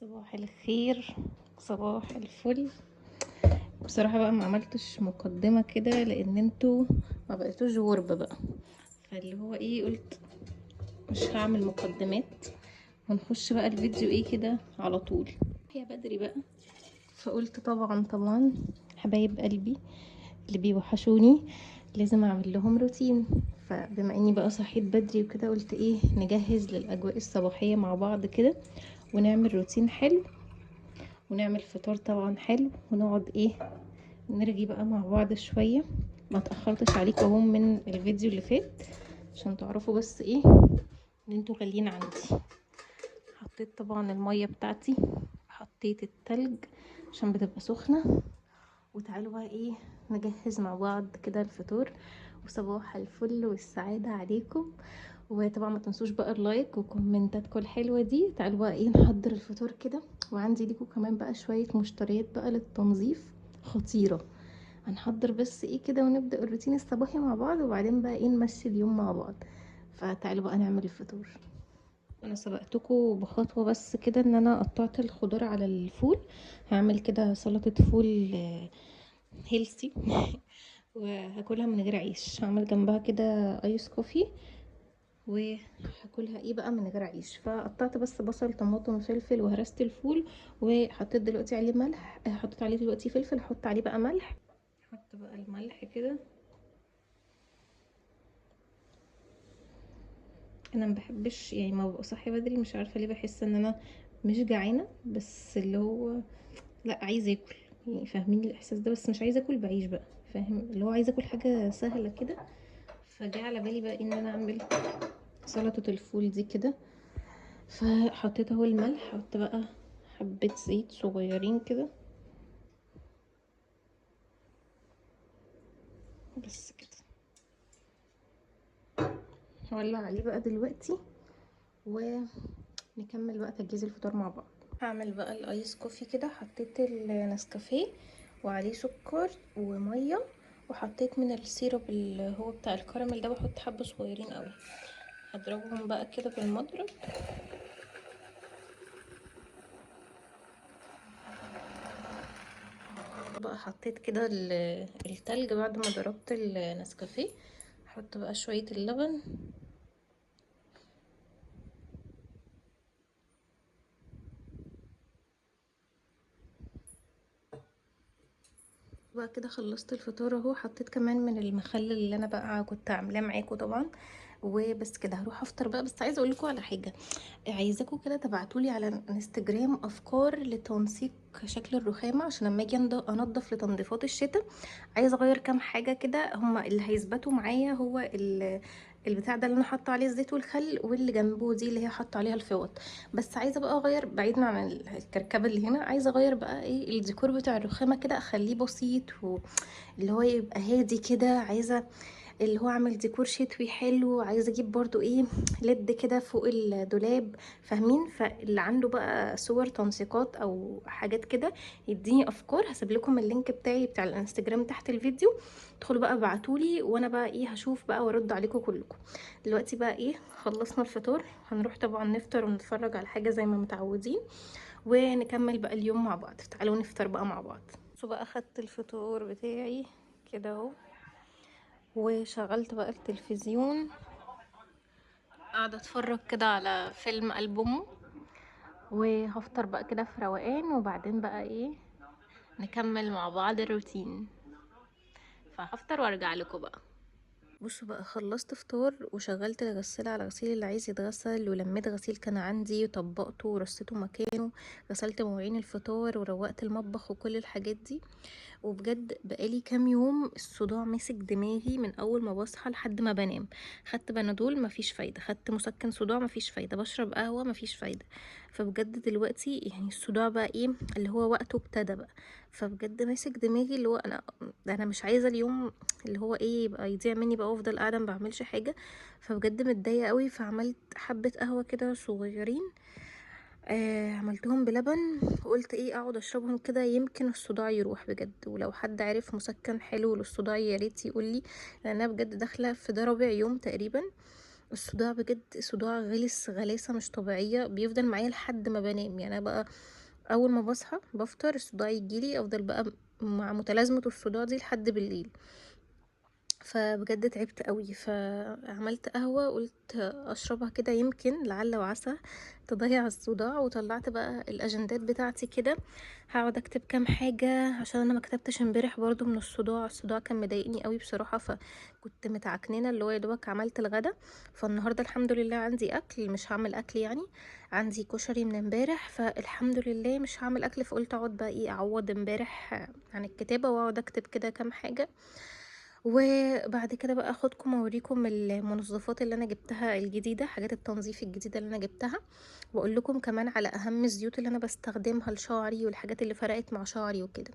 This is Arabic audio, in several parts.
صباح الخير، صباح الفل. بصراحة بقى ما عملتش مقدمة كده لان انتوا ما بقيتوش غربة بقى، فاللي هو ايه قلت مش هعمل مقدمات ونخش بقى الفيديو ايه كده على طول. هي بدري بقى، فقلت طبعا حبايب قلبي اللي بيوحشوني لازم اعمل لهم روتين. فبما اني بقى صحيت بدري وكده قلت ايه نجهز للاجواء الصباحية مع بعض كده ونعمل روتين حلو ونعمل فطار طبعا حلو ونقعد ايه نرغي بقى مع بعض شوية. ما تأخرتش عليكم اهو من الفيديو اللي فات عشان تعرفوا بس ايه ان انتوا غاليين عندي. حطيت طبعا المية بتاعتي، حطيت التلج عشان بتبقى سخنة، وتعالوا بقى ايه نجهز مع بعض كده الفطور. وصباح الفل والسعادة عليكم. وطبعا ما تنسوش بقى اللايك وكومنتاتكم الحلوة دي. تعالوا بقى ايه نحضر الفطور كده، وعندي ليكم كمان بقى شوية مشتريات بقى للتنظيف خطيرة. هنحضر بس ايه كده ونبدأ الروتين الصباحي مع بعض، وبعدين بقى ايه نمشي اليوم مع بعض. فتعالوا بقى نعمل الفطور. انا سبقتكم بخطوة بس كده ان انا قطعت الخضار على الفول. هعمل كده سلطة فول هيلثي وهاكلها من غير عيش. هعمل جنبها كده ايس كوفي وهاكلها ايه بقى من غير عيش. فقطعت بس بصل طماطم وفلفل وهرست الفول وحطيت دلوقتي عليه ملح، حطيت عليه دلوقتي فلفل، احط عليه بقى ملح. احط بقى الملح كده. انا ما بحبش يعني ما ببقى صاحيه بدري، مش عارفه ليه بحس ان انا مش جعانه، بس اللي هو لا عايزه اكل. يعني فاهمين الاحساس ده، بس مش عايزه اكل بعيش بقى، فاهم اللي هو عايزه اكل حاجه سهله كده. فجاء على بالي بقى ان انا اعمل سلطه الفول دي كده. فحطيت اهو الملح، حط بقى حبة زيت صغيرين كده بس كده. هولع عليه بقى دلوقتي ونكمل بقى تجهيز الفطار مع بعض. هعمل بقى الايس كوفي كده. حطيت النسكافيه وعليه سكر وميه، وحطيت من السيرب اللي هو بتاع الكراميل ده، بحط حبة صغيرين قوي. هضربهم بقى كده بالمضرب. بقى حطيت كده التلج بعد ما ضربت النسكافيه. احط بقى شوية اللبن بقى كده. خلصت الفطار اهو. حطيت كمان من المخلل اللي انا بقى كنت عاملاه معاكم طبعا. وبس كده هروح افطر بقى. بس عايزه اقول لكم على حاجه، عايزاكم كده تبعتولي على انستجرام افكار لتنسيق شكل الرخامه، عشان لما اجي انضف لتنظيفات الشتاء عايزه اغير كام حاجه كده. هما اللي هيثبتوا معايا هو البتاع ده اللي انا حاطه عليه الزيت والخل، واللي جنبه دي اللي هي حاطه عليها الفوط. بس عايزه بقى اغير بعيدا عن الكركبه اللي هنا. عايزه اغير بقى ايه الديكور بتاع الرخامه كده، اخليه بسيط واللي هو يبقى هادي كده. عايزه اللي هو اعمل ديكور شتوي حلو. عايزه اجيب برضو ايه ليد كده فوق الدولاب، فاهمين؟ فاللي عنده بقى صور تنسيقات او حاجات كده يديني افكار. هسيب لكم اللينك بتاعي بتاع الانستجرام تحت الفيديو، ادخلوا بقى ابعتولي وانا بقى ايه هشوف بقى وارد عليكم كلكم. دلوقتي بقى ايه خلصنا الفطار، هنروح طبعا نفطر ونتفرج على حاجه زي ما متعودين، ونكمل بقى اليوم مع بعض. تعالوا نفطر بقى مع بعض. بصوا بقى اخدت الفطور بتاعي كده اهو، وشغلت بقى التلفزيون، قاعدة اتفرج كده على فيلم ألبومه. وهفطر بقى كده في روقان، وبعدين بقى ايه نكمل مع بعض الروتين. فهفطر وارجع لكم بقى. بصوا بقى خلصت فطار وشغلت الغسالة على غسيل اللي عايز يتغسل، ولميت غسيل كان عندي وطبقته ورصيته مكانه. غسلت مواعين الفطار وروقت المطبخ وكل الحاجات دي. وبجد بقالي كام يوم الصداع ماسك دماغي من اول ما بصحى لحد ما بنام. خدت بنادول مفيش فايده، خدت مسكن صداع مفيش فايده، بشرب قهوه مفيش فايده. فبجد دلوقتي يعني الصداع بقى ايه اللي هو وقته ابتدى بقى. فبجد ماسك دماغي اللي هو انا مش عايزه اليوم اللي هو ايه يبقى يضيع مني بقى وافضل قاعده ما بعملش حاجه. فبجد متضايقه قوي. فعملت حبه قهوه كده صغيرين، عملتهم بلبن. وقلت ايه اقعد اشربهم كده يمكن الصداع يروح بجد. ولو حد عارف مسكن حلو للصداع يا ريت يقولي، لان انا بجد داخله في ده رابع يوم تقريبا الصداع بجد صداع غلس غلاسة مش طبيعية، بيفضل معايا لحد ما بانام. يعني انا بقى اول ما بصحى بفطر الصداع يجيلي، افضل بقى مع متلازمة الصداع دي لحد بالليل. فبجد تعبت قوي، فعملت قهوة قلت اشربها كده يمكن لعل وعسى تضيع الصداع. وطلعت بقى الاجندات بتاعتي كده، هقعد اكتب كام حاجة عشان انا ما كتبتش امبارح برضو من الصداع كان مضايقني قوي بصراحة. فكنت متعكننه اللي هو يا دوبك عملت الغدا. فالنهارده الحمد لله عندي اكل، مش هعمل اكل يعني، عندي كشري من امبارح، فالحمد لله مش هعمل اكل. فقلت اقعد بقى ايه اعوض امبارح عن الكتابة، واقعد اكتب كده كام حاجة. وبعد كده بقى اخدكم اوريكم المنظفات اللي انا جبتها الجديده، حاجات التنظيف الجديده اللي انا جبتها، واقول لكم كمان على اهم الزيوت اللي انا بستخدمها لشعري والحاجات اللي فرقت مع شعري وكده.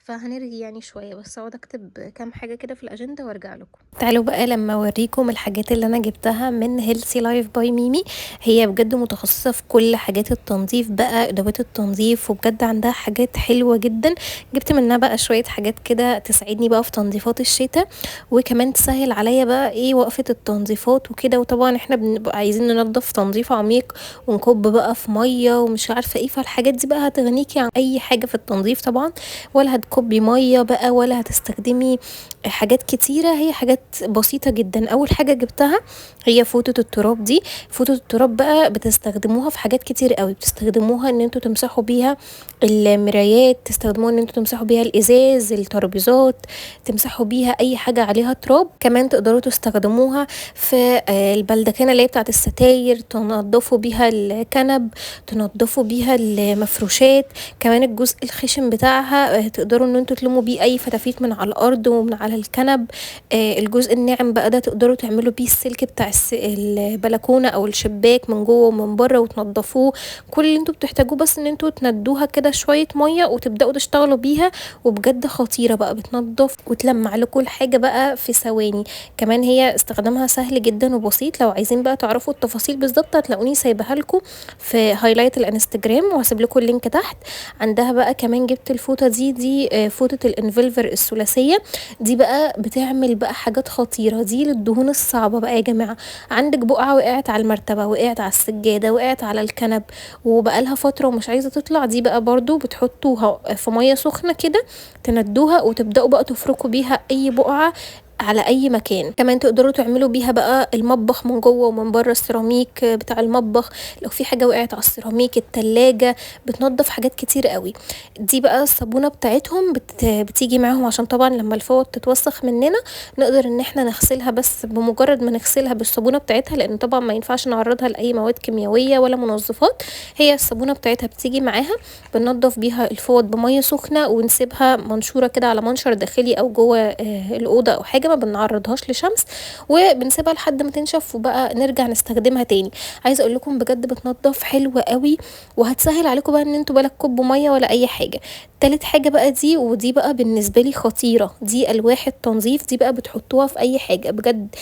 فهنرغي يعني شويه، بس اقعد اكتب كام حاجه كده في الاجنده وارجع لكم. تعالوا بقى لما اوريكم الحاجات اللي انا جبتها من هيلثي لايف باي ميمي. هي بجد متخصصه في كل حاجات التنظيف بقى، ادوات التنظيف، وبجد عندها حاجات حلوه جدا. جبت منها بقى شويه حاجات كده تساعدني بقى في تنظيفات الشتاء، وكمان تسهل عليا بقى ايه وقفه التنظيفات وكده. وطبعا احنا بنبقى عايزين ننضف تنظيف عميق ونكب بقى في ميه ومش عارفه ايه، فالحاجات دي بقى هتغنيكي عن اي حاجه في التنظيف طبعا. ولا هتكبي ميه بقى ولا هتستخدمي حاجات كتيره، هي حاجات بسيطه جدا. اول حاجه جبتها هي فوطه التراب دي. فوطه التراب بقى بتستخدموها في حاجات كتير قوي، بتستخدموها ان انتوا تمسحوا بيها المرايات، تستخدموها ان انتوا تمسحوا بيها الازاز، الترابيزات، تمسحوا بيها اي حاجه عليها تراب. كمان تقدروا تستخدموها في البلدكنه اللي هي بتاعه الستاير، تنضفوا بيها الكنب، تنضفوا بيها المفروشات. كمان الجزء الخشن بتاعها تقدروا ان انتوا تلموا بيه اي فتافيت من على الارض ومن على الكنب. الجزء الناعم بقى ده تقدروا تعملوا بيه السلك بتاع البلكونه او الشباك من جوه ومن بره وتنضفوه. كل اللي انتوا بتحتاجوه بس ان انتوا تندوها كده شويه ميه وتبداوا تشتغلوا بيها، وبجد خطيره بقى، بتنضف وتلمع لكم الحاجه بقى في ثواني. كمان هي استخدامها سهل جدا وبسيط. لو عايزين بقى تعرفوا التفاصيل بالظبط هتلاقوني سايبها لكم في هايلايت الانستجرام، وهسيب لكم اللينك تحت. عندها بقى كمان جبت الفوطه دي فوطه الانفلفر الثلاثيه. دي بقى بتعمل بقى حاجات خطيره، دي للدهون الصعبه بقى يا جماعه. عندك بقعه وقعت على المرتبه، وقعت على السجاده، وقعت على الكنب، وبقالها فتره ومش عايزه تطلع، دي بقى برضو بتحطوها في ميه سخنه كده، تندوها وتبداوا بقى تفركوا بيها اي بقعه على اي مكان. كمان تقدروا تعملوا بيها بقى المطبخ من جوه ومن بره، السيراميك بتاع المطبخ لو في حاجه وقعت على السيراميك، التلاجة، بتنضف حاجات كتير قوي. دي بقى الصابونه بتاعتهم بتيجي معاهم، عشان طبعا لما الفوط تتوسخ مننا نقدر ان احنا نغسلها، بس بمجرد ما نغسلها بالصابونه بتاعتها، لان طبعا ما ينفعش نعرضها لاي مواد كيميائيه ولا منظفات. هي الصابونه بتاعتها بتيجي معاها، بننضف بيها الفوط بميه سخنه ونسيبها منشوره كده على منشر داخلي او جوه الاوضه او حاجه، ما بنعرضهاش لشمس، وبنسيبها لحد ما تنشف وبقى نرجع نستخدمها تاني. عايزه اقول لكم بجد بتنضف حلوه قوي، وهتسهل عليكم بقى ان انتوا بلا تكبوا ميه ولا اي حاجه. تالت حاجه بقى دي، ودي بقى بالنسبه لي خطيره، دي الواح التنظيف. دي بقى بتحطوها في اي حاجه بجد،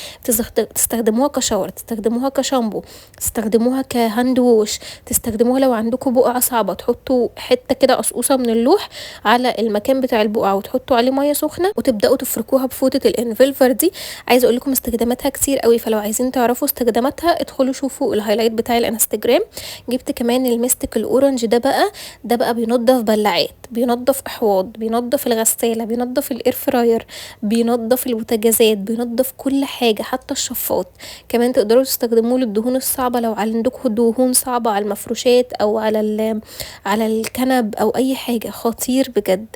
تستخدموها كشاور، تستخدموها كشامبو، تستخدموها كهاند ووش، تستخدموها لو عندكم بقعه صعبه، تحطوا حته كده قصقوصه من اللوح على المكان بتاع البقعه وتحطوا عليه ميه سخنه وتبداوا تفركوها بفوطه الانفلفر دي. عايزه اقول لكم استخداماتها كتير قوي، فلو عايزين تعرفوا استخداماتها ادخلوا شوفوا الهايلايت بتاع الانستجرام. جبت كمان الميستيك الاورنج ده بقى بينضف بلاعات، بينضف احواض، بينضف الغساله، بينضف الاير فراير، بينضف البوتاجازات، بينضف كل حاجه حتى الشفاط. كمان تقدروا تستخدموه للدهون الصعبه، لو عندكم دهون صعبه على المفروشات او على الكنب او اي حاجه، خطير بجد.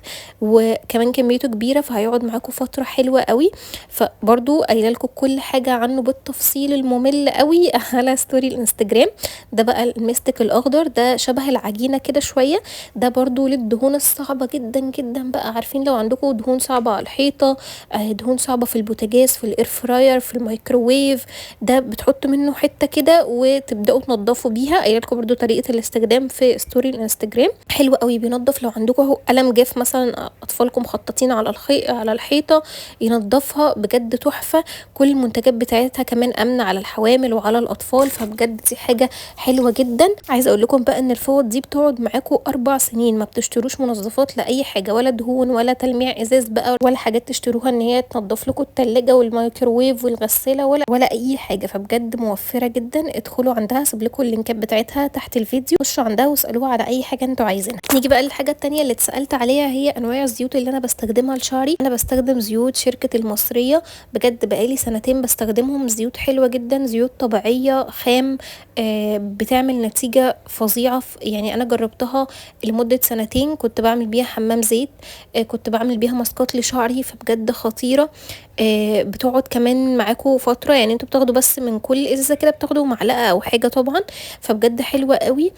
وكمان كميته كبيره فهيقعد معاكم فتره حلوه قوي. فبرضو قايله لكم كل حاجه عنه بالتفصيل الممل قوي على ستوري الانستجرام. ده بقى الميستيك الاخضر، ده شبه العجينه كده شويه، ده برضو للدهون الصعبه جدا جدا بقى. عارفين لو عندكم دهون صعبه على الحيطه، دهون صعبه في البوتاجاز، في الاير فراير، في الميكروويف، ده بتحطوا منه حته كده وتبداوا تنضفوا بيها. قايله لكم برضو طريقه الاستخدام في ستوري الانستجرام، حلو قوي بينضف. لو عندكم قلم جاف مثلا اطفالكم مخططين على الحيطه، ينضفها مصروفها بجد تحفة، كل المنتجات بتاعتها كمان آمنة على الحوامل وعلى الأطفال، فبجد دي حاجة حلوة جدا. عايزة اقول لكم بقى ان الفوط دي بتقعد معاكم 4 سنين، ما بتشتروش منظفات لاي حاجة، ولا دهون ولا تلميع ازاز بقى، ولا حاجات تشتروها ان هي تنضف لكم التلاجة والميكروويف والغسالة، ولا اي حاجة. فبجد موفرة جدا، ادخلوا عندها، هسيب لكم اللينكات بتاعتها تحت الفيديو، خشوا عندها واسالوها على اي حاجة انتوا عايزينها. نيجي بقى للحاجة التانية اللي اتسالت عليها، هي انواع الزيوت اللي انا بستخدمها لشعري. انا بستخدم زيوت شركة المصرية، بجد بقالي سنتين بستخدمهم، زيوت حلوة جدا، زيوت طبيعية خام، بتعمل نتيجة فظيعة. يعني انا جربتها لمدة سنتين، كنت بعمل بيها حمام زيت، كنت بعمل بيها ماسكات لشعري، فبجد خطيرة. بتقعد كمان معاكم فترة، يعني انتوا بتاخدوا بس من كل ازازة كده بتاخدوا معلقة او حاجة طبعا، فبجد حلوة قوي.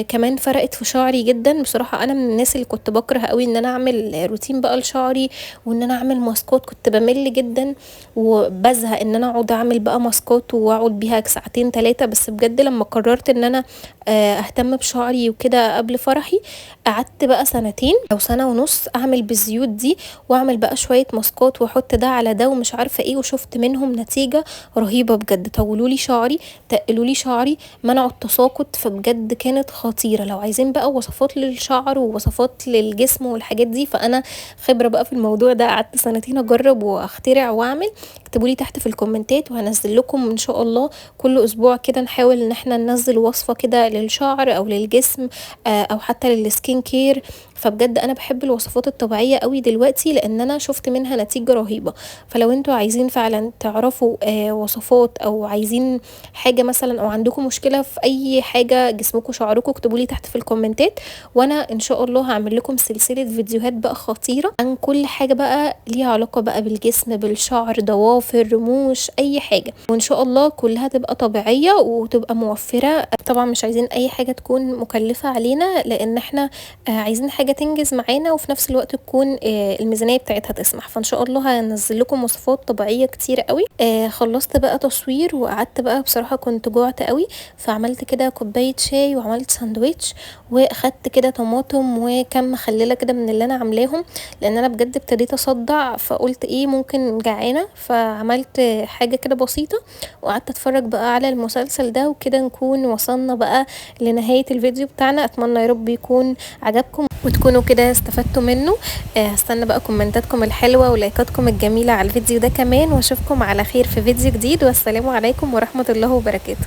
كمان فرقت في شعري جدا بصراحة. انا من الناس اللي كنت بكره قوي ان انا اعمل روتين بقى لشعري، وان انا اعمل ماسكات، كنت بمل جدا وبزهق ان انا اقعد اعمل بقى ماسكات واقعد بيها ساعتين 3. بس بجد لما قررت ان انا اهتم بشعري وكده قبل فرحي، قعدت بقى سنتين او سنة ونص اعمل بالزيوت دي، واعمل بقى شوية ماسكات واحط ده على ده ومش عارفة ايه، وشفت منهم نتيجة رهيبة بجد. طولوا لي شعري، تقلوا لي شعري، منعوا التساقط، فبجد كانت خطيرة. لو عايزين بقى وصفات للشعر ووصفات للجسم والحاجات دي، فانا خبرة بقى في الموضوع ده، قعدت سنتين اجرب واخترع واعمل. اكتبوا لي تحت في الكومنتات وهنزل لكم ان شاء الله كل اسبوع كده، نحاول ان احنا ننزل وصفة كده للشعر او للجسم او حتى للسكين كير. فبجد انا بحب الوصفات الطبيعية قوي دلوقتي، لان انا شفت منها نتيجة رهيبة. فلو انتوا عايزين فعلا تعرفوا وصفات، او عايزين حاجة مثلا، او عندكم مشكلة في اي حاجة جسمكم شعركم، اكتبوا لي تحت في الكومنتات، وانا ان شاء الله هعمل لكم سلسلة فيديوهات بقى خطيرة عن كل حاجة بقى ليها علاقة بقى بالجسم، بالشعر، ضوافر، رموش، اي حاجة، وان شاء الله كلها تبقى طبيعية وتبقى موفرة. طبعا مش عايزين اي حاجة تكون مكلفة علينا، لان احنا عايزين حاجة تنجز معانا وفي نفس الوقت تكون الميزانية بتاعتها تسمح. فان شاء الله هنزل لكم وصفات طبيعية كتير قوي. خلصت بقى تصوير وقعدت بقى، بصراحة كنت جوعت قوي، فعملت كده كوباية شاي وعملت ساندويتش، واخدت كده طماطم وكم مخللة كده من اللي انا عاملاهم، لان انا بجد ابتديت اصدع، فقلت ايه ممكن جعانة، فعملت حاجة كده بسيطة وقعدت اتفرج بقى على المسلسل ده. وكده نكون وصلنا بقى لنهاية الفيديو بتاعنا. اتمنى يا رب يكون عجبكم وتكونوا كده استفدتوا منه. هستنى بقى كومنتاتكم الحلوة ولايكاتكم الجميلة على الفيديو ده كمان، واشوفكم على خير في فيديو جديد، والسلام عليكم ورحمة الله وبركاته.